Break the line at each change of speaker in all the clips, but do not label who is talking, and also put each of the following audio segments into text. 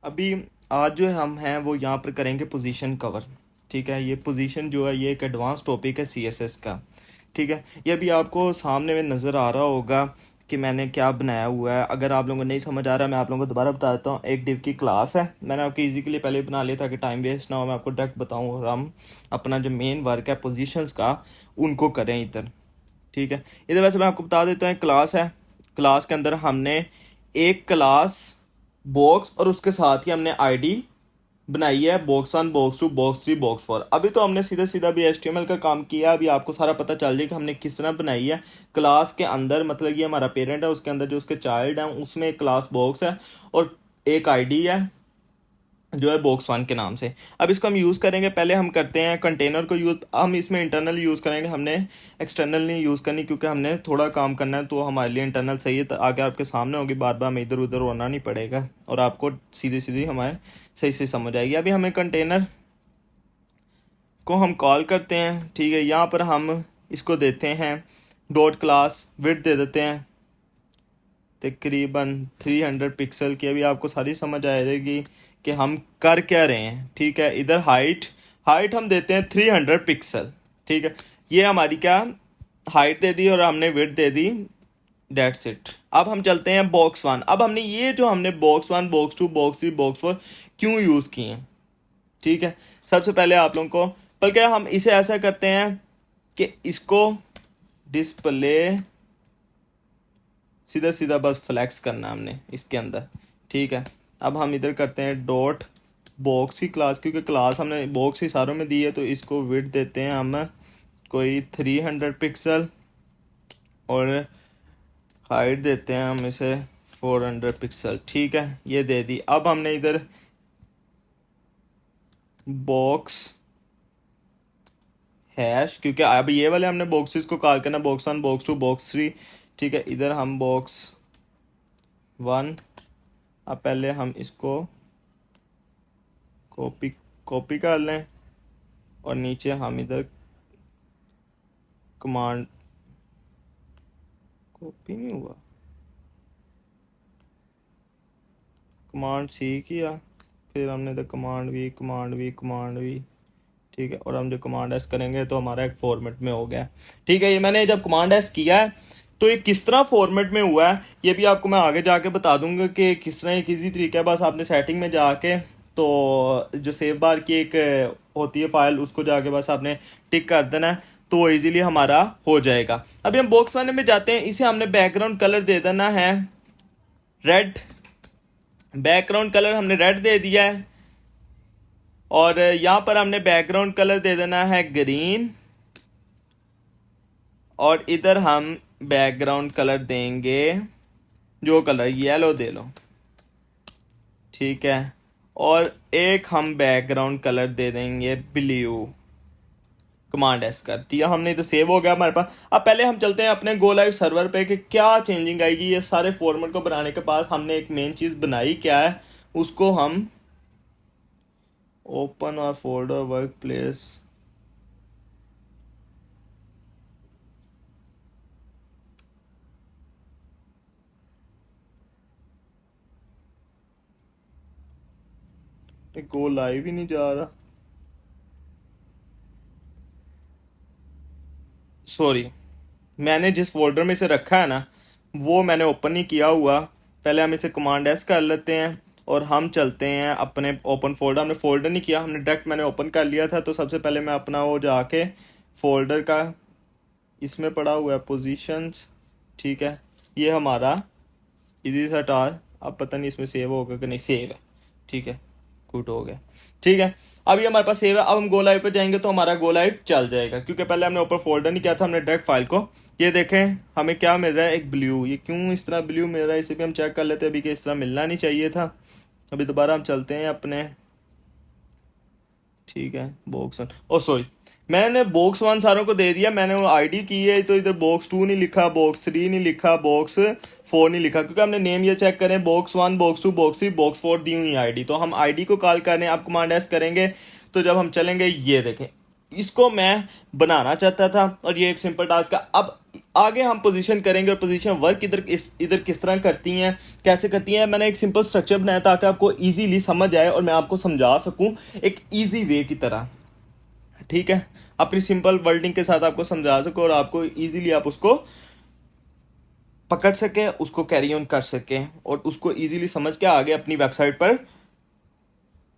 अभी आज जो हम हैं वो यहाँ पर करेंगे पोजीशन कवर। ठीक है, ये पोजीशन जो है ये एक एडवांस टॉपिक है सीएसएस का। ठीक है, ये अभी आपको सामने में नज़र आ रहा होगा कि मैंने क्या बनाया हुआ है। अगर आप लोगों को नहीं समझ आ रहा, मैं आप लोगों को दोबारा बता देता हूँ। एक डिव की क्लास है, मैंने आपके इजी के लिए पहले बना लिया ताकि टाइम वेस्ट ना हो। मैं आपको डायरेक्ट बताऊँ और हम अपना जो मेन वर्क है पोजीशंस का उनको करें इधर। ठीक है, इधर वैसे मैं आपको बता देता हूँ, क्लास है। क्लास के अंदर हमने एक क्लास बॉक्स और उसके साथ ही हमने आईडी बनाई है, बॉक्स 1 बॉक्स 2 बॉक्स 3 बॉक्स 4। अभी तो हमने सीधा सीधा भी एचटीएमएल का काम किया। अभी आपको सारा पता चल जाए कि हमने किस तरह बनाई है। क्लास के अंदर मतलब ये हमारा पेरेंट है, उसके अंदर जो उसके चाइल्ड है उसमें एक क्लास बॉक्स है और एक आईडी है जो है बॉक्स 1 के नाम से। अब इसको हम यूज़ करेंगे। पहले हम करते हैं कंटेनर को यूज़। हम इसमें इंटरनल यूज़ करेंगे, हमने एक्सटर्नल नहीं यूज़ करनी, क्योंकि हमने थोड़ा काम करना है तो हमारे लिए इंटरनल सही है। तो आगे आपके सामने होगी, बार बार हमें इधर उधर होना नहीं पड़ेगा और आपको सीधी सीधी हमारे सही से समझ आएगी। अभी हमें कंटेनर को हम कॉल करते हैं। ठीक है, यहाँ पर हम इसको देते हैं डॉट क्लास विड्थ दे देते हैं तकरीबन 300 पिक्सल की। अभी आपको सारी समझ आ जाएगी कि हम कर क्या रहे हैं। ठीक है, इधर हाइट हाइट हम देते हैं 300 पिक्सल। ठीक है, ये हमारी क्या हाइट दे दी और हमने width they the, that's it. अब हम चलते हैं बॉक्स 1। अब हमने ये जो हमने बॉक्स 1 बॉक्स 2 बॉक्स 3 बॉक्स 4 क्यों यूज़ किए हैं। ठीक है, सबसे पहले आप लोगों को, बल्कि हम इसे ऐसा करते हैं कि इसको डिस्प्ले सीधा सीधा बस फ्लैक्स करना है हमने इसके अंदर। ठीक है, अब हम इधर करते हैं डॉट बॉक्स की क्लास, क्योंकि क्लास हमने बॉक्स ही सारों में दी है तो इसको विड्थ देते हैं हम कोई 300 पिक्सल और हाइट देते हैं हम इसे 400 पिक्सल। ठीक है, ये दे दी। अब हमने इधर बॉक्स हैश, क्योंकि अब ये वाले हमने बॉक्सेस को कॉल करना, बॉक्स 1 बॉक्स 2 बॉक्स 3। ठीक है, इधर हम बॉक्स 1। अब पहले हम इसको कॉपी कॉपी कर लें और नीचे हम इधर कमांड, कॉपी नहीं हुआ, कमांड सी किया, फिर हमने इधर कमांड वी। ठीक है, और हम जो कमांड एस करेंगे तो हमारा एक फॉर्मेट में हो गया। ठीक है, ये मैंने जब कमांड एस किया है तो ये किस तरह फॉर्मेट में हुआ है ये भी आपको मैं आगे जाके बता दूंगा कि किस तरह, एक ईजी तरीका है। बस आपने सेटिंग में जाके तो जो सेव बार की एक होती है फाइल, उसको जाके बस आपने टिक कर देना है तो इजीली हमारा हो जाएगा। अभी हम बॉक्स 1 में जाते हैं। इसे हमने बैकग्राउंड कलर दे देना है रेड। बैकग्राउंड कलर हमने रेड दे दिया है और यहाँ पर हमने बैकग्राउंड कलर दे देना है ग्रीन और इधर हम बैकग्राउंड कलर देंगे जो कलर येलो दे लो। ठीक है, और एक हम बैकग्राउंड कलर दे देंगे ब्लू। कमांड एस कर दिया हमने, तो सेव हो गया हमारे पास। अब पहले हम चलते हैं अपने गो लाइव सर्वर पे कि क्या चेंजिंग आएगी। ये सारे फॉर्मेट को बनाने के बाद हमने एक मेन चीज़ बनाई क्या है, उसको हम ओपन और folder work place, go live ही नहीं जा रहा, सॉरी। मैंने जिस फोल्डर में इसे रखा है ना वो मैंने ओपन नहीं किया हुआ। पहले हम इसे कमांड एस कर लेते हैं और हम चलते हैं अपने ओपन फोल्डर। हमने फोल्डर नहीं किया, हमने डायरेक्ट मैंने ओपन कर लिया था। तो सबसे पहले मैं अपना वो जाके फोल्डर का, इसमें पड़ा हुआ है पोजीशंस। ठीक है, ये हमारा इजी सा टार। अब पता नहीं इसमें सेव होगा कि नहीं, सेव है। ठीक है, गुड हो गया। ठीक है, अब ये हमारे पास सेव है। अब हम गो लाइव पे जाएंगे तो हमारा गो लाइव चल जाएगा, क्योंकि पहले हमने ऊपर फोल्डर नहीं किया था, हमने डायरेक्ट फाइल को। ये देखें हमें क्या मिल रहा है, एक ब्लू। ये क्यों इस तरह ब्लू मिल रहा है, इसे भी हम चेक कर लेते हैं अभी कि इस तरह मिलना नहीं चाहिए था। अभी दोबारा हम चलते हैं अपने, ठीक है, बॉक्स 1। ओ सॉरी, मैंने बॉक्स 1 सारों को दे दिया, मैंने वो आईडी की है तो इधर बॉक्स 2 नहीं लिखा, बॉक्स 3 नहीं लिखा, बॉक्स 4 नहीं लिखा, क्योंकि हमने नेम ये चेक करें बॉक्स 1 बॉक्स 2 बॉक्स 3 बॉक्स 4 दी हुई आईडी। तो हम आईडी को कॉल करने, आप कमांड एस करेंगे तो जब हम चलेंगे ये देखें इसको मैं बनाना चाहता था और ये एक सिंपल टास्क है। अब आगे हम पोजीशन करेंगे और पोजीशन वर्क इधर किस तरह करती हैं, कैसे करती हैं। मैंने एक सिंपल स्ट्रक्चर बनाया ताकि आपको इजीली समझ आए और मैं आपको समझा सकूं एक इजी वे की तरह, ठीक है, अपनी सिंपल वर्डिंग के साथ आपको समझा सकूं और आपको इजीली आप उसको पकड़ सके, उसको कैरी ऑन कर सके और उसको इजीली समझ के आगे अपनी वेबसाइट पर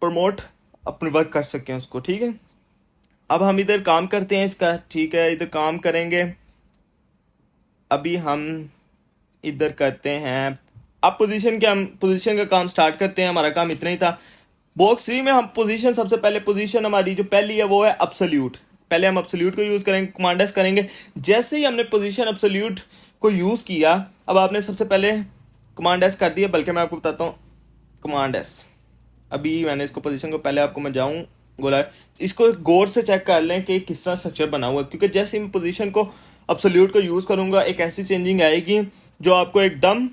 प्रमोट अपने वर्क कर सकें उसको, ठीक है। अब हम इधर काम करते हैं इसका, ठीक है, इधर काम करेंगे। अभी हम इधर करते हैं, अब पोजीशन का काम स्टार्ट करते हैं। हमारा काम इतना ही था। बॉक्स 3 में हम पोजीशन, सबसे पहले पोजीशन हमारी जो पहली है वो है अब्सोल्यूट। पहले हम अब्सोल्यूट को यूज़ करेंगे, कमांड एस करेंगे। जैसे ही हमने पोजीशन अब्सोल्यूट को यूज़ किया, अब आपने सबसे पहले कमांड एस कर दिया, बल्कि मैं आपको बताता हूँ कमांड एस। अभी मैंने इसको पोजीशन को पहले आपको मैं जाऊँ बोला, इसको गौर से चेक कर लें कि किस तरह स्ट्रक्चर बना हुआ है, क्योंकि जैसे मैं पोजीशन को अब्सोल्यूट को यूज़ करूँगा एक ऐसी चेंजिंग आएगी जो आपको एकदम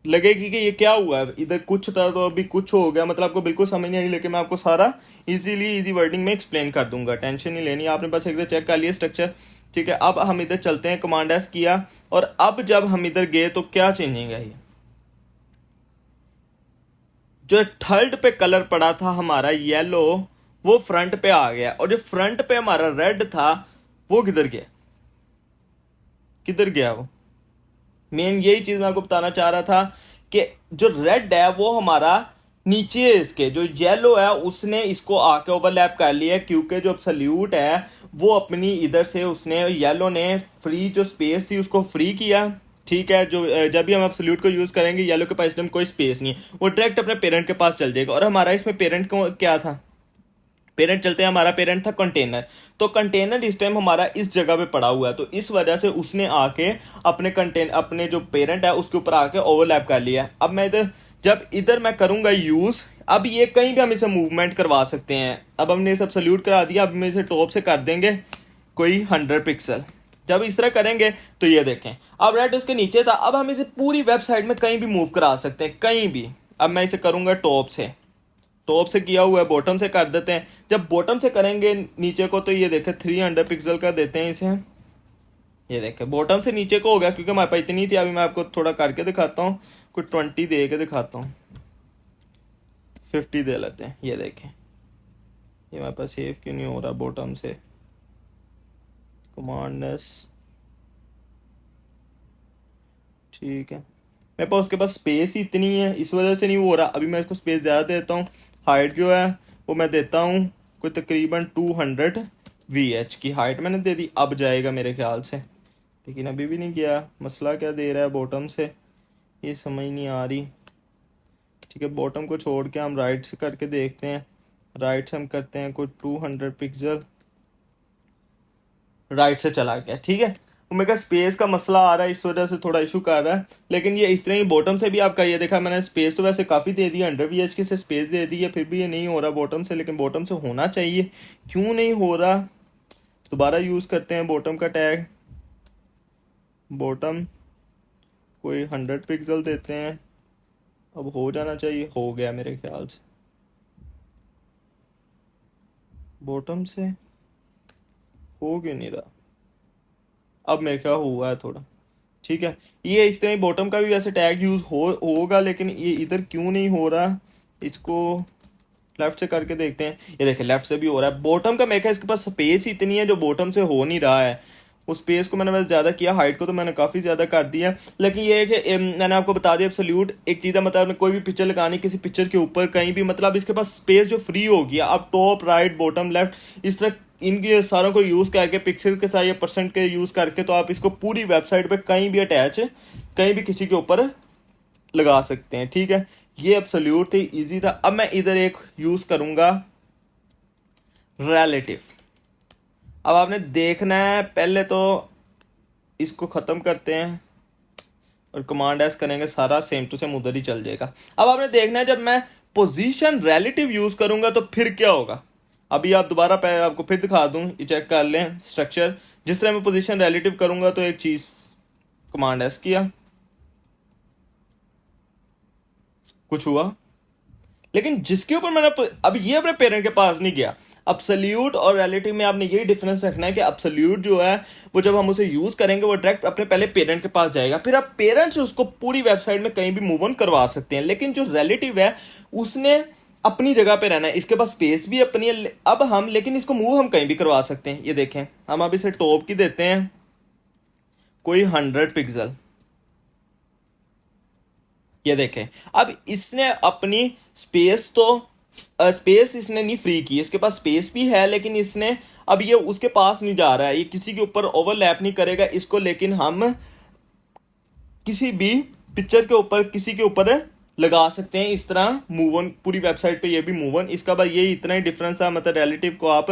लगेगी कि ये क्या हुआ है, इधर कुछ था तो अभी कुछ हो गया, मतलब आपको बिल्कुल समझ नहीं आई। लेकिन मैं आपको सारा इजी वर्डिंग में एक्सप्लेन कर दूंगा, टेंशन नहीं लेनी। आपने बस एक बार चेक कर लिया स्ट्रक्चर, ठीक है। अब हम इधर चलते हैं, कमांड एस किया और अब जब हम इधर गए तो क्या चेंजिंग आई, जो थर्ड पे कलर पड़ा था हमारा येलो वो फ्रंट पे आ गया, और जो फ्रंट पे हमारा रेड था वो किधर गया वो मेन यही चीज मैं आपको बताना चाह रहा था कि जो रेड है वो हमारा नीचे है, इसके जो येलो है उसने इसको आके ओवरलैप कर लिया, क्योंकि जो अब्सोल्यूट है वो अपनी इधर से उसने येलो ने फ्री जो स्पेस थी उसको फ्री किया, ठीक है। जो जब भी हम अब्सोल्यूट को यूज करेंगे येलो के पास इस टाइम कोई स्पेस नहीं है, वो डायरेक्ट अपने पेरेंट के पास चल जाएगा। और हमारा इसमें पेरेंट को क्या था, पेरेंट चलते हैं, हमारा पेरेंट था कंटेनर। तो कंटेनर इस टाइम हमारा इस जगह पे पड़ा हुआ है, तो इस वजह से उसने आके अपने जो पेरेंट है उसके ऊपर आके ओवरलैप कर लिया। अब मैं जब इधर मैं करूंगा यूज, अब ये कहीं भी हम इसे मूवमेंट करवा सकते हैं। अब हमने सब सल्यूट करा दिया, अब हम इसे टॉप से कर देंगे कोई 100 पिक्सल। जब इस तरह करेंगे तो ये देखें अब रेड उसके नीचे था, अब हम इसे पूरी वेबसाइट में कहीं भी मूव करा सकते हैं, कहीं भी। अब मैं इसे करूंगा टॉप से किया हुआ है, बॉटम से कर देते हैं। जब बॉटम से करेंगे नीचे को तो ये देखें 300 पिक्सल का देते हैं इसे। ये देखें बॉटम से नीचे को हो गया, क्योंकि हमारे पास इतनी थी। अभी मैं आपको थोड़ा करके दिखाता हूँ, कुछ 20 दे के दिखाता हूँ, 50 दे लेते हैं। ये देखें ये हमारे पास सेव क्यों नहीं हो रहा बॉटम से, कमांड एस, ठीक है। मेरे पास उसके पास स्पेस ही इतनी है, इस वजह से नहीं हो रहा। अभी मैं इसको स्पेस ज़्यादा देता हूँ। हाइट जो है वो मैं देता हूँ कोई तकरीबन 200 VH की हाइट मैंने दे दी। अब जाएगा मेरे ख्याल से, लेकिन अभी भी नहीं गया। मसला क्या दे रहा है बॉटम से, ये समझ नहीं आ रही। ठीक है, बॉटम को छोड़ के हम राइट से करके देखते हैं। राइट से हम करते हैं कोई 200 पिक्सल, राइट से चला गया, ठीक है। मेरे स्पेस का मसला आ रहा है, इस वजह से थोड़ा इशू कर रहा है। लेकिन ये इस तरह ही बॉटम से भी आपका ये देखा मैंने, स्पेस तो वैसे काफ़ी दे दी, 100 VH की से स्पेस दे दी है, फिर भी ये नहीं हो रहा बॉटम से। लेकिन बॉटम से होना चाहिए, क्यों नहीं हो रहा। दोबारा यूज़ करते हैं बॉटम का टैग, बॉटम कोई 100 पिक्सल देते हैं। अब हो जाना चाहिए, हो गया मेरे ख्याल से। बॉटम से हो क्यों नहीं रहा, अब मेरे ख्याल हुआ है थोड़ा, ठीक है। ये इस तरह बॉटम का भी वैसे टैग यूज होगा, लेकिन ये इधर क्यों नहीं हो रहा। इसको लेफ्ट से करके देखते हैं, ये देखें लेफ्ट से भी हो रहा है। बॉटम का मेरे ख्याल इसके पास स्पेस इतनी है जो बॉटम से हो नहीं रहा है। उस स्पेस को मैंने वैसे ज़्यादा किया, हाइट को तो मैंने काफ़ी ज़्यादा कर दिया। लेकिन ये है कि मैंने आपको बता दिया एब्सोल्यूट एक चीज़ है, मतलब कोई भी पिक्चर लगानी किसी पिक्चर के ऊपर कहीं भी, मतलब इसके पास स्पेस जो फ्री हो गया। अब टॉप राइट बॉटम लेफ्ट इस तरह इनके सारों को यूज़ करके पिक्सल के साथ या परसेंट के यूज़ करके, तो आप इसको पूरी वेबसाइट पे कहीं भी अटैच, कहीं भी किसी के ऊपर लगा सकते हैं, ठीक है। ये एब्सोल्यूट थी, इजी था। अब मैं इधर एक यूज़ करूँगा रिलेटिव। अब आपने देखना है, पहले तो इसको ख़त्म करते हैं और कमांड एस करेंगे, सारा सेम टू सेम उधर ही चल जाएगा। अब आपने देखना है जब मैं पोजीशन रिलेटिव यूज़ करूँगा तो फिर क्या होगा। अभी आप दोबारा आपको फिर दिखा दूँ, ये चेक कर लें स्ट्रक्चर। जिस तरह मैं पोजीशन रिलेटिव करूँगा तो एक चीज़, कमांड एस किया, कुछ हुआ, लेकिन जिसके ऊपर मैंने अब ये अपने पेरेंट के पास नहीं गया। अब्सोल्यूट और रिलेटिव में आपने यही डिफरेंस रखना है कि अब्सोल्यूट जो है वो जब हम उसे यूज करेंगे वो डायरेक्ट अपने पहले पेरेंट के पास जाएगा, फिर आप पेरेंट से उसको पूरी वेबसाइट में कहीं भी मूव ऑन करवा सकते हैं। लेकिन जो रिलेटिव है उसने अपनी जगह पे रहना है, इसके पास स्पेस भी अपनी है। अब हम लेकिन इसको मूव हम कहीं भी करवा सकते हैं। ये देखें, हम अब इसे टॉप की देते हैं कोई 100 पिक्सल। ये देखें, अब इसने अपनी स्पेस तो स्पेस इसने नहीं फ्री की, इसके पास स्पेस भी है लेकिन इसने अब ये उसके पास नहीं जा रहा है, ये किसी के ऊपर ओवरलैप नहीं करेगा इसको। लेकिन हम किसी भी पिक्चर के ऊपर किसी के ऊपर लगा सकते हैं इस तरह मूव ऑन, पूरी वेबसाइट पे ये भी मूव ऑन। इसका भाई ये इतना ही डिफरेंस है, मतलब रिलेटिव को आप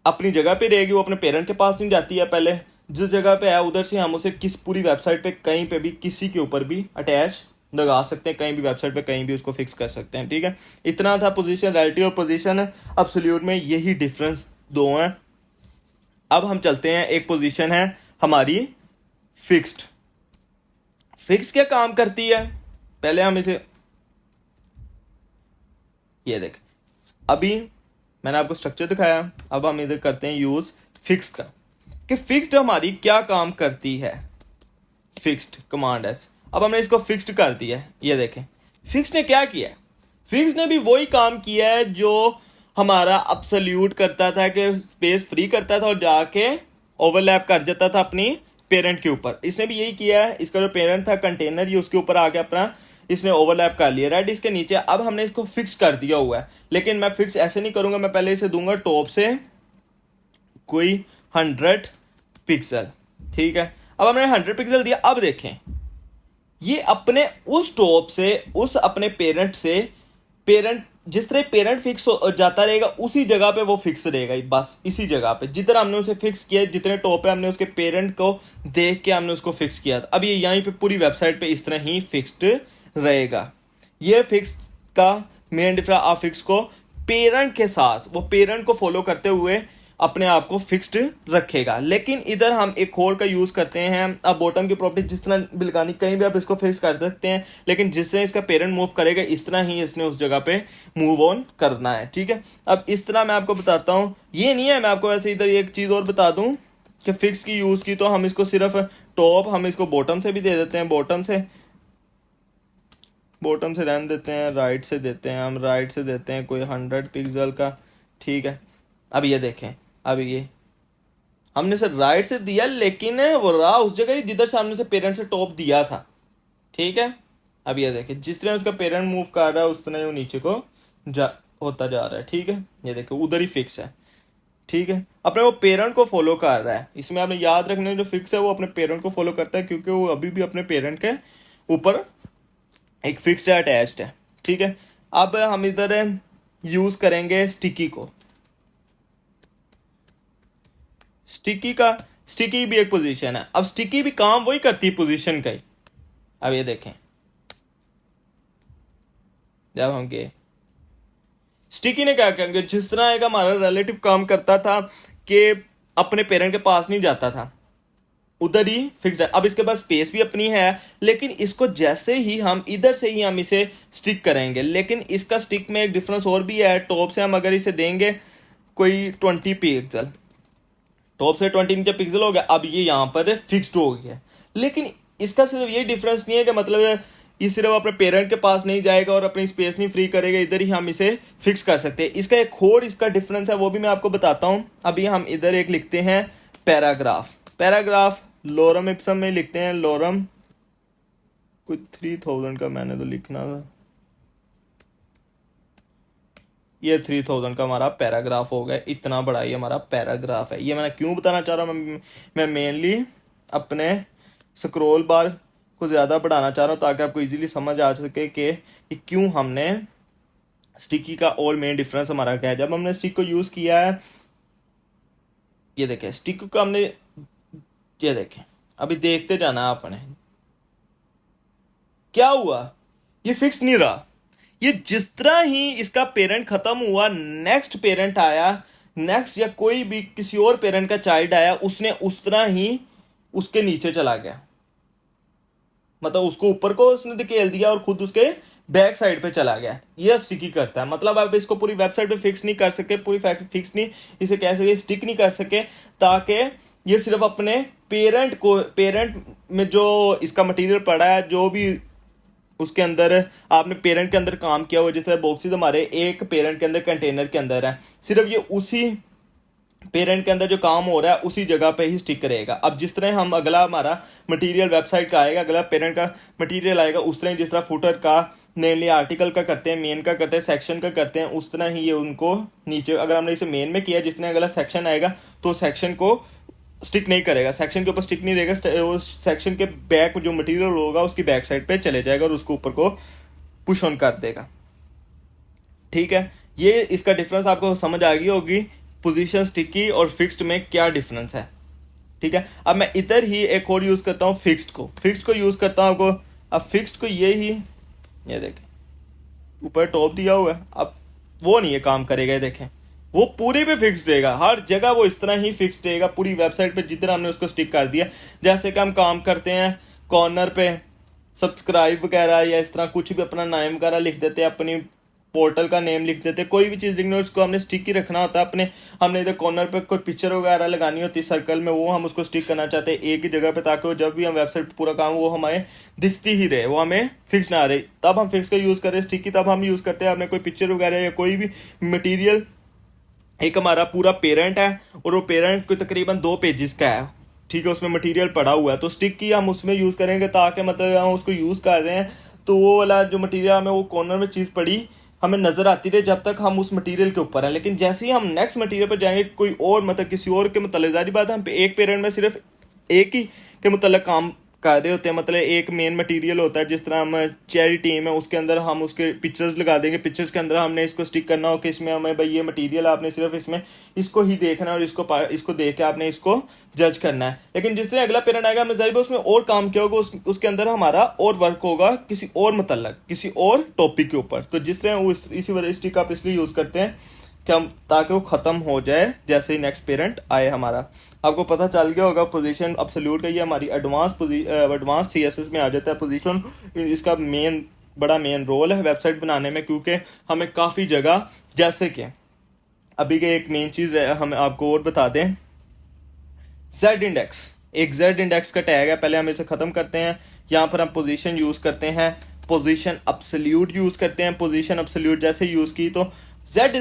अपनी जगह पे रहेगी, वो अपने पेरेंट के पास नहीं जाती है, पहले जिस जगह पे है उधर से हम उसे किस पूरी वेबसाइट पे कहीं पे भी किसी के ऊपर भी अटैच लगा सकते हैं, कहीं भी वेबसाइट पे कहीं भी उसको फिक्स कर सकते हैं। ठीक है, इतना था पोजीशन रिलेटिव और पोजीशन अब्सोल्यूट में, यही डिफरेंस दो हैं। अब हम चलते हैं, एक पोजीशन है हमारी फिक्स्ड। फिक्स्ड क्या काम करती है, पहले हम इसे ये देख, अभी मैंने आपको स्ट्रक्चर दिखाया, अब हम इधर करते हैं यूज फिक्स्ड का, कि फिक्स्ड हमारी क्या काम करती है। फिक्स्ड कमांड एस, अब हमने इसको फिक्स्ड कर दिया है। ये देखें फिक्स्ड ने क्या किया है, फिक्स्ड ने भी वही काम किया है जो हमारा अब्सोल्यूट करता था, कि स्पेस फ्री करता था और जाके ओवरलैप कर जाता था अपनी पेरेंट के ऊपर। इसने भी यही किया है, इसका जो पेरेंट था कंटेनर, ये उसके ऊपर आके अपना इसने ओवरलैप कर लिया राइट इसके नीचे। अब हमने इसको फिक्स कर दिया हुआ है, लेकिन मैं फिक्स ऐसे नहीं करूंगा, मैं पहले इसे दूंगा टॉप से कोई 100 पिक्सल। ठीक है, अब हमने 100 पिक्सल दिया। अब देखें ये अपने उस टॉप से उस अपने पेरेंट से, पेरेंट जिस तरह पेरेंट फिक्स हो जाता रहेगा उसी जगह पे वो फिक्स रहेगा, बस इसी जगह पे जिधर हमने उसे फिक्स किया, जितने टॉप पे हमने उसके पेरेंट को देख के हमने उसको फिक्स किया था, अब ये यहीं पे पूरी वेबसाइट पे इस तरह ही फिक्स्ड रहेगा। ये फिक्स का मेन डिफरेंस, आप फिक्स को पेरेंट के साथ, वो पेरेंट को फॉलो करते हुए अपने आप को फिक्स्ड रखेगा। लेकिन इधर हम एक और का यूज करते हैं, अब बॉटम की प्रॉपर्टी जिस तरह बिलगानी कहीं भी आप इसको फिक्स कर सकते हैं, लेकिन जिससे इसका पेरेंट मूव करेगा इस तरह ही इसने उस जगह पे मूव ऑन करना है। ठीक है, अब इस तरह मैं आपको बताता हूँ, ये नहीं है, मैं आपको वैसे इधर एक चीज और बता दूं कि फिक्स की यूज की तो हम इसको सिर्फ टॉप, हम इसको बॉटम से भी दे देते हैं, बॉटम से रहने देते हैं, राइट से देते हैं, हम राइट से देते हैं कोई 100 पिक्सल का। ठीक है, अब ये देखें, अब ये हमने से राइट से दिया लेकिन वो रहा उस जगह ही जिधर से हमने से पेरेंट से टॉप दिया था। ठीक है, अब ये देखें जिस तरह उसका पेरेंट मूव कर रहा है उस तरह वो नीचे को होता जा रहा है। ठीक है, ये देखो उधर ही फिक्स है। ठीक है, अपने वो पेरेंट को फॉलो कर रहा है, इसमें आपने याद रखना जो फिक्स है वो अपने पेरेंट को फॉलो करता है, क्योंकि वो अभी भी अपने पेरेंट के ऊपर एक फिक्स्ड है, अटैच्ड है। ठीक है, अब हम इधर यूज करेंगे स्टिकी को। स्टिकी भी एक पोजीशन है, अब स्टिकी भी काम वही करती है पोजीशन का ही। अब ये देखें, जब हम गए स्टिकी ने क्या करेंगे, जिस तरह एक हमारा रिलेटिव काम करता था कि अपने पेरेंट के पास नहीं जाता था, उधर ही फिक्स्ड है। अब इसके पास स्पेस भी अपनी है, लेकिन इसको जैसे ही हम इधर से ही हम इसे स्टिक करेंगे, लेकिन इसका स्टिक में एक डिफरेंस और भी है। टॉप से हम अगर इसे देंगे कोई 20 पिक्सल, टॉप से 20 पिक्सल हो गया, अब ये यहाँ पर फिक्स्ड हो गया। लेकिन इसका सिर्फ ये डिफरेंस नहीं है कि मतलब ये सिर्फ अपने पेरेंट के पास नहीं जाएगा और अपनी स्पेस नहीं फ्री करेगा, इधर ही हम इसे फिक्स कर सकते हैं। इसका एक और इसका डिफरेंस है, वो भी मैं आपको बताता हूँ। अभी हम इधर एक लिखते हैं पैराग्राफ लोरम इप्सम में लिखते हैं, लोरम कुछ 3000 का मैंने तो लिखना था, ये 3000 का हमारा पैराग्राफ हो गया, इतना बड़ा ये हमारा पैराग्राफ है। ये मैं क्यों बताना चाह रहा हूँ, मैं मेनली अपने स्क्रॉल बार को ज़्यादा बढ़ाना चाह रहा हूँ ताकि आपको इजीली समझ आ सके कि क्यों हमने स्टिकी का और मेन डिफरेंस हमारा क्या है। जब हमने स्टिक को यूज़ किया है, ये देखें स्टिक को हमने, ये देखें अभी देखते जाना आपने क्या हुआ, ये फिक्स नहीं रहा। ये जिस तरह ही इसका पेरेंट खत्म हुआ, नेक्स्ट पेरेंट आया, नेक्स्ट या कोई भी किसी और पेरेंट का चाइल्ड आया, उसने उस तरह ही उसके नीचे चला गया, मतलब उसको ऊपर को उसने धकेल दिया और खुद उसके बैक साइड पे चला गया, ये स्टिकी करता है। मतलब आप इसको पूरी वेबसाइट पे फिक्स नहीं कर सके, पूरी फिक्स नहीं इसे कह सके, स्टिक नहीं कर सके, ताकि ये सिर्फ अपने पेरेंट में जो इसका मटेरियल पड़ा है, जो भी उसके अंदर आपने पेरेंट के अंदर काम किया हुआ, जैसे बॉक्सेस हमारे एक पेरेंट के अंदर कंटेनर के अंदर है, सिर्फ ये उसी पेरेंट के अंदर जो काम हो रहा है उसी जगह पे ही स्टिक रहेगा। अब जिस तरह हम अगला हमारा मटेरियल वेबसाइट का आएगा, अगला पेरेंट का मटेरियल आएगा, उस तरह जिस तरह फुटर का मेनली आर्टिकल का करते हैं, मेन का करते हैं, सेक्शन का करते हैं, उस तरह ही ये उनको नीचे अगर हमने इसे मेन में किया, जिस तरह अगला सेक्शन आएगा तो सेक्शन को स्टिक नहीं करेगा, सेक्शन के ऊपर स्टिक नहीं रहेगा, वो सेक्शन के बैक जो मटेरियल होगा उसकी बैक साइड पे चले जाएगा और उसको ऊपर को पुश ऑन कर देगा। ठीक है, ये इसका डिफरेंस आपको समझ आ गई होगी, पोजीशन स्टिकी और फिक्स्ड में क्या डिफरेंस है। ठीक है, अब मैं इधर ही एक और यूज करता हूँ फिक्स्ड को यूज करता हूँ आपको। अब फिक्स्ड को ये देखें ऊपर टॉप दिया हुआ है, अब वो नहीं है काम करेगा, ये देखें वो पूरे पे फिक्स्ड रहेगा, हर जगह वो इस तरह ही फिक्स्ड रहेगा पूरी वेबसाइट पे जितना हमने उसको स्टिक कर दिया। जैसे कि हम काम करते हैं कॉर्नर पे सब्सक्राइब वगैरह या इस तरह कुछ भी अपना नाम वगैरह लिख देते हैं, अपनी पोर्टल का नेम लिख देते, कोई भी चीज़ लिखनी हो उसको हमने स्टिक ही रखना होता है अपने। हमने इधर कॉर्नर पे कोई पिक्चर वगैरह लगानी होती है सर्कल में, वो हम उसको स्टिक करना चाहते हैं एक ही जगह पे, ताकि वो जब भी हम वेबसाइट पे पूरा काम वो हमें दिखती ही रहे, वो हमें फिक्स ना रहे, तब हम फिक्स का यूज़ करें। स्टिकी तब हम यूज़ करते हैं हमने कोई पिक्चर वगैरह या कोई भी मटीरियल, एक हमारा पूरा पेरेंट है और वो पेरेंट को तकरीबन 2 पेजेस का है, ठीक है, उसमें मटेरियल पड़ा हुआ है, तो स्टिक की हम उसमें यूज़ करेंगे, ताकि मतलब हम उसको यूज़ कर रहे हैं तो वो वाला जो मटेरियल हमें वो कॉर्नर में चीज़ पड़ी हमें नजर आती रहे जब तक हम उस मटेरियल के ऊपर हैं। लेकिन जैसे ही हम नेक्स्ट मटेरियल पर जाएंगे, कोई और मतलब किसी और के मतलब जारी बात है, हम एक पेरेंट में सिर्फ एक ही के मतलब काम कर रहे होते हैं, मतलब एक मेन मटेरियल होता है, जिस तरह हम चेरी टीम है उसके अंदर हम उसके पिक्चर्स लगा देंगे, पिक्चर्स के अंदर हमने इसको स्टिक करना हो कि इसमें हमें भाई ये मटेरियल आपने सिर्फ इसमें इसको ही देखना है और इसको देख के आपने इसको जज करना है। लेकिन जिस तरह अगला पेरेंट आएगा हमने जारी उसमें और काम किया होगा, उसके अंदर हमारा और वर्क होगा किसी और मतलब किसी और टॉपिक के ऊपर। तो जिस तरह वो इसी वजह स्टिक आप इसलिए यूज़ करते हैं कि हम ताकि वो ख़त्म हो जाए जैसे ही नेक्स्ट पेरेंट आए हमारा। आपको पता चल गया होगा पोजीशन अब्सोल्यूट का ये हमारी एडवांस सीएसएस में आ जाता है पोजीशन। इसका बड़ा मेन रोल है वेबसाइट बनाने में, क्योंकि हमें काफ़ी जगह, जैसे कि अभी के एक मेन चीज़ हम आपको और बता दें, जेड इंडेक्स, एक जेड इंडेक्स का टैग है, पहले हम इसे ख़त्म करते हैं। यहाँ पर हम पोजीशन यूज़ करते हैं, पोजीशन अब्सोल्यूट यूज़ करते हैं। पोजीशन अब्सोल्यूट जैसे यूज़ की तो जेड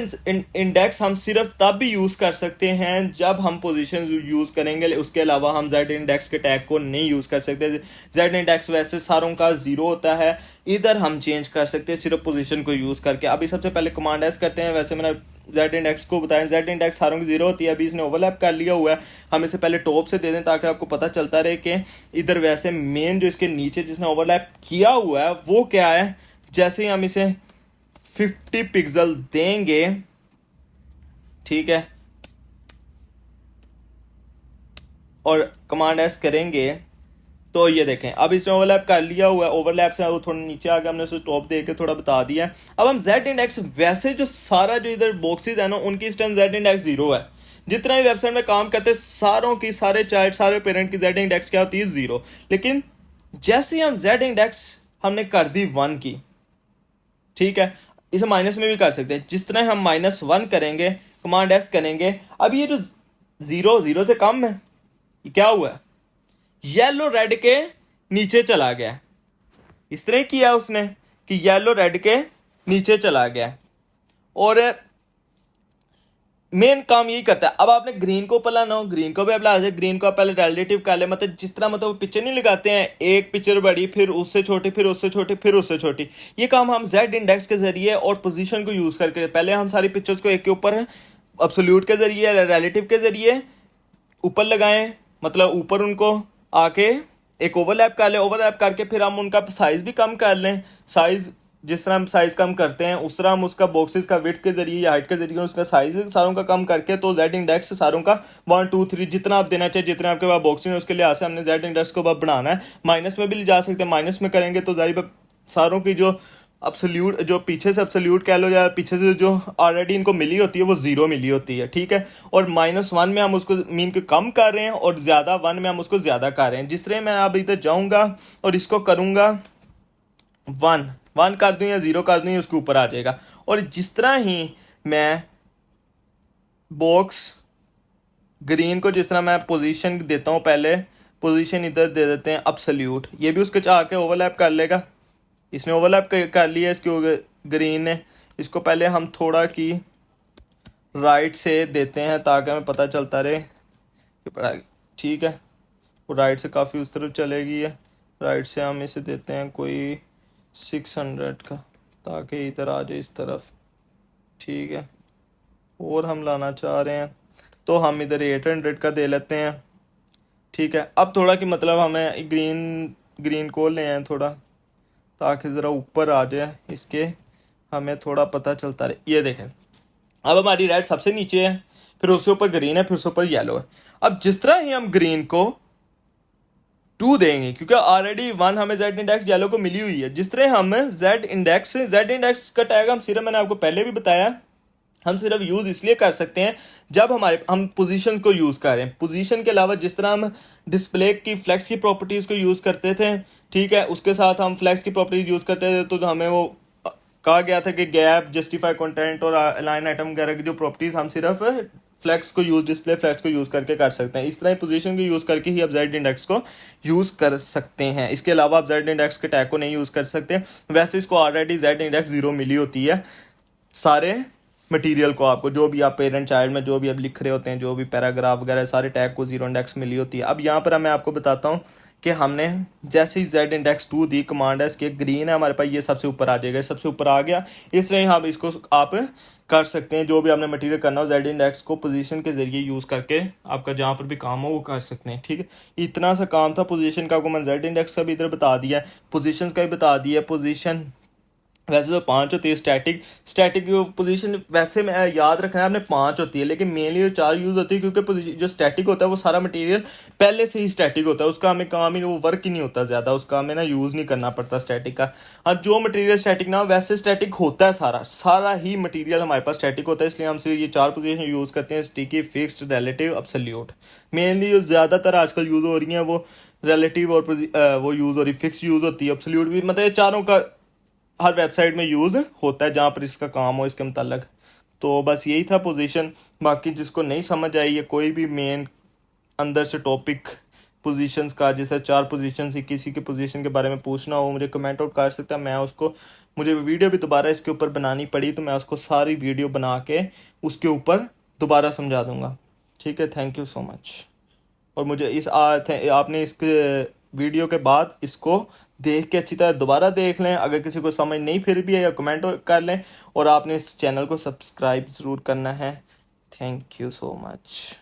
इंडेक्स हम सिर्फ तब भी यूज़ कर सकते हैं जब हम पोजीशन यूज़ करेंगे, उसके अलावा हम जेड इंडेक्स के टैग को नहीं यूज़ कर सकते। जेड इंडेक्स वैसे सारों का 0 होता है, इधर हम चेंज कर सकते हैं सिर्फ पोजीशन को यूज़ करके। अभी सबसे पहले कमांड एस करते हैं, वैसे मैंने जेड इंडेक्स को बताया, जेड इंडेक्स सारों की 0 होती है। अभी इसने ओवरलैप कर लिया हुआ है, हम इसे पहले टॉप से दे दें ताकि आपको पता चलता रहे कि इधर वैसे मेन जो इसके नीचे जिसने ओवरलैप किया हुआ है वो क्या है। जैसे ही हम इसे 50 पिक्सल देंगे, ठीक है, और कमांड एस करेंगे तो ये देखें अब इसने ओवरलैप कर लिया हुआ है। ओवरलैप से वो थोड़ा नीचे आ गया, हमने उसे टॉप दे के थोड़ा बता दिया है। अब हम जेड इंडेक्स वैसे जो सारा जो इधर बॉक्सेस है ना उनकी इस टाइम जेड इंडेक्स 0 है। जितना भी वेबसाइट में काम करते हैं सारों की, सारे चार्ट, सारे पेरेंट की जेड इंडेक्स क्या होती है 0। लेकिन जैसे ही हम जेड इंडेक्स हमने कर दी 1 की, ठीक है, इसे माइनस में भी कर सकते हैं। जिस तरह हम -1 करेंगे, कमांड एस करेंगे, अब ये जो 0 से कम है, ये क्या हुआ है, येलो रेड के नीचे चला गया। इस तरह किया उसने कि येलो रेड के नीचे चला गया, और मेन काम यही करता है। अब आपने ग्रीन को ऊपर लाना हो, ग्रीन को भी अब ला जाए, ग्रीन को पहले रिलेटिव कर ले, मतलब जिस तरह मतलब पिक्चर नहीं लगाते हैं, एक पिक्चर बड़ी फिर उससे छोटी फिर उससे छोटी फिर उससे छोटी, ये काम हम जेड इंडेक्स के जरिए और पोजीशन को यूज करके, पहले हम सारी पिक्चर्स को एक के ऊपर अब्सोल्यूट के जरिए, रिलेटिव के जरिए ऊपर लगाएं, मतलब ऊपर उनको आके एक ओवरलैप कर लें, ओवरलैप करके फिर हम उनका साइज भी कम कर लें। साइज जिस तरह हम साइज कम करते हैं उस तरह हम उसका बॉक्सेस का विड्थ के जरिए या हाइट के जरिए उसका साइज सारों का कम करके, तो जेड इंडेक्स सारों का 1 2 3 जितना आप देना चाहिए, जितना आपके पास बॉक्सिंग है उसके लिहाज से हमने जेड इंडेक्स को बढ़ाना है। माइनस में भी ले जा सकते हैं, माइनस में करेंगे तो जारी सारों की जो अब्सोल्यूट, जो पीछे से अब्सोल्यूट कह लो या पीछे से जो ऑलरेडी इनको मिली होती है वो 0 मिली होती है, ठीक है। और -1 में हम उसको मीन के कम कर रहे हैं और ज़्यादा 1 में हम उसको ज़्यादा कर रहे हैं। जिस तरह मैं अब इधर जाऊँगा और इसको करूँगा 1, 1 कर दूं या 0 कर दूं, उसके ऊपर आ जाएगा। और जिस तरह ही मैं बॉक्स ग्रीन को जिस तरह मैं पोजीशन देता हूँ, पहले पोजीशन इधर दे देते हैं अब्सोल्यूट, ये भी उसके आके ओवरलैप कर लेगा। इसने ओवरलैप कर लिया इसके ग्रीन ने। इसको पहले हम थोड़ा की राइट से देते हैं ताकि हमें पता चलता रहे कि ठीक है, वो राइट से काफ़ी उस तरफ चलेगी है। राइट से हम इसे देते हैं कोई 600 का, ताकि इधर आ जाए इस तरफ, ठीक है। और हम लाना चाह रहे हैं तो हम इधर 800 का दे लेते हैं, ठीक है। अब थोड़ा कि मतलब हमें ग्रीन को ले आए थोड़ा, ताकि ज़रा ऊपर आ जाए इसके, हमें थोड़ा पता चलता रहे। ये देखें, अब हमारी रेड सबसे नीचे है, फिर उसके ऊपर ग्रीन है, फिर उसके ऊपर येलो है। अब जिस तरह ही हम ग्रीन को 2 देंगे, क्योंकि ऑलरेडी 1 हमें जेड इंडेक्स येलो को मिली हुई है, जिस तरह हम जेड इंडेक्स का टैग हम सिर्फ, मैंने आपको पहले भी बताया, हम सिर्फ यूज़ इसलिए कर सकते हैं जब हम पोजीशन को यूज़ करें। पोजीशन के अलावा जिस तरह हम डिस्प्ले की फ्लेक्स की प्रॉपर्टीज़ को यूज़ करते थे, ठीक है, उसके साथ हम फ्लेक्स की प्रॉपर्टीज यूज़ करते थे, तो हमें वो कहा गया था कि गैप, जस्टिफाई कंटेंट और अलाइन आइटम वगैरह की जो प्रॉपर्टीज़ हम सिर्फ फ्लेक्स को डिस्प्ले फ्लेक्स को यूज़ करके कर सकते हैं। इस तरह पोजीशन को यूज़ करके ही आप जेड इंडेक्स को यूज़ कर सकते हैं। इसके अलावा आप जेड इंडेक्स के टैग को नहीं यूज़ कर सकते। वैसे इसको ऑलरेडी जेड इंडेक्स 0 मिली होती है सारे मटेरियल को, आपको जो भी आप पेरेंट चाइल्ड में जो भी आप लिख रहे होते हैं, जो भी पैराग्राफ वगैरह, सारे टैग को 0 इंडेक्स मिली होती है। अब यहाँ पर मैं आपको बताता हूँ कि हमने जैसे ही जेड इंडेक्स 2 दी, कमांड है इसके ग्रीन है हमारे पास, ये सबसे ऊपर आ जाएगा, सबसे ऊपर आ गया। इस तरह हम इसको आप कर सकते हैं, जो भी आपने मटेरियल करना हो जेड इंडेक्स को पोजीशन के जरिए यूज़ करके आपका जहाँ पर भी काम हो वो कर सकते हैं, ठीक है। इतना सा काम था पोजीशन का, आपको मैं जेड इंडेक्स का भी इधर बता दिया है, पोजीशन का भी बता दिया। पोजीशन वैसे तो 5 होती है, स्टैटिक पोजीशन वैसे में याद रखना है आपने 5 होती है, लेकिन मेनली 4 यूज़ होती है, क्योंकि जो स्टैटिक होता है वो सारा मटेरियल पहले से ही स्टैटिक होता है, उसका हमें काम ही, वो वर्क ही नहीं होता ज़्यादा, उसका हमें ना यूज़ नहीं करना पड़ता स्टैटिक का। हाँ, जो मटेरियल स्टैटिक ना वैसे स्टैटिक होता है, सारा ही मटेरियल हमारे पास स्टैटिक होता है, इसलिए हम सिर्फ ये 4 पोजीशन यूज़ करते हैं, sticky, fixed, relative, absolute. Mainly जो ज़्यादातर आजकल यूज़ हो रही हैं वो रिलेटिव और वो यूज़ हो रही, फिक्स यूज़ होती है, एब्सोल्यूट भी, मतलब ये चारों का हर वेबसाइट में यूज़ होता है जहाँ पर इसका काम हो इसके मतलब। तो बस यही था पोजीशन। बाकी जिसको नहीं समझ आई है कोई भी मेन अंदर से टॉपिक पोजीशंस का, जैसे 4 पोजीशन ही किसी के पोजीशन के बारे में पूछना हो, मुझे कमेंट आउट कर सकता है। मैं उसको, मुझे वीडियो भी दोबारा इसके ऊपर बनानी पड़ी तो मैं उसको सारी वीडियो बना के उसके ऊपर दोबारा समझा दूंगा, ठीक है। Thank you so much. और मुझे आपने इसके वीडियो के बाद इसको देख के अच्छी तरह दोबारा देख लें, अगर किसी को समझ नहीं फिर भी है या कमेंट कर लें, और आपने इस चैनल को सब्सक्राइब ज़रूर करना है। Thank you so much.